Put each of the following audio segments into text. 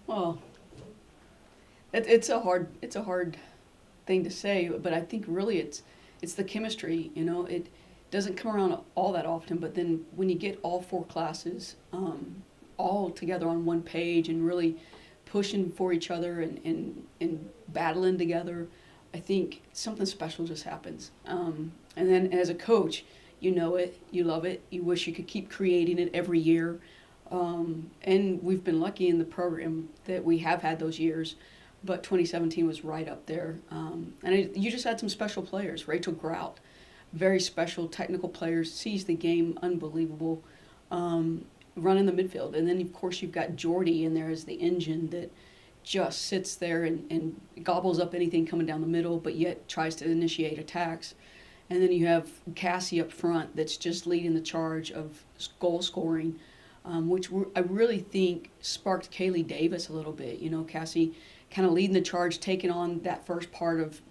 Well, it's a hard thing to say, but I think really it's the chemistry. It doesn't come around all that often, but then when you get all four classes all together on one page and really pushing for each other and battling together, I think something special just happens. And then as a coach, you know it, you love it, you wish you could keep creating it every year. And we've been lucky in the program that we have had those years, but 2017 was right up there. You just had some special players. Rachel Grout, very special technical players, sees the game unbelievable, running the midfield. And then, of course, you've got Jordy in there as the engine that just sits there and gobbles up anything coming down the middle, but yet tries to initiate attacks. And then you have Cassie up front that's just leading the charge of goal scoring, which I really think sparked Kaylee Davis a little bit. Cassie kind of leading the charge, taking on that first part of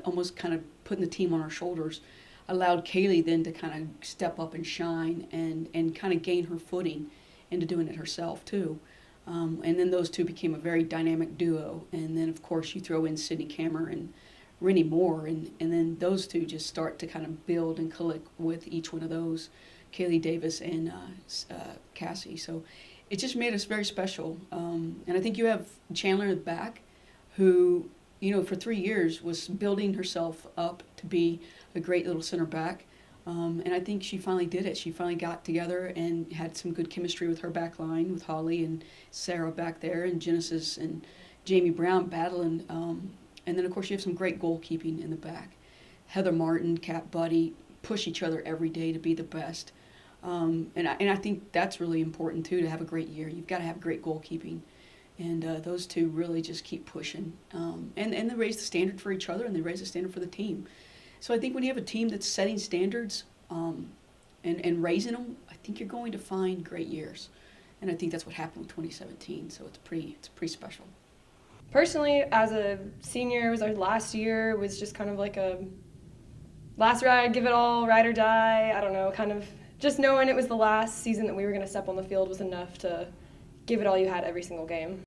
almost kind of putting the team on her shoulders, allowed Kaylee then to kind of step up and shine and kind of gain her footing into doing it herself too. And then those two became a very dynamic duo. And then, of course, you throw in Sydney Kammer and Rennie Moore, and then those two just start to kind of build and click with each one of those, Kaylee Davis and Cassie. So it just made us very special. And I think you have Chandler at the back, who, for 3 years was building herself up to be a great little center back. And I think she finally did it. She finally got together and had some good chemistry with her back line, with Holly and Sarah back there, and Genesis and Jamie Brown battling. And then, of course, you have some great goalkeeping in the back. Heather Martin, Kat Buddy push each other every day to be the best. And I think that's really important, too, to have a great year. You've got to have great goalkeeping. And those two really just keep pushing. And they raise the standard for each other, and they raise the standard for the team. So I think when you have a team that's setting standards and raising them, I think you're going to find great years. And I think that's what happened with 2017. So it's pretty special. Personally, as a senior, it was our last year. It was just kind of like a last ride, give it all, ride or die. I don't know, kind of just knowing it was the last season that we were going to step on the field was enough to give it all you had every single game.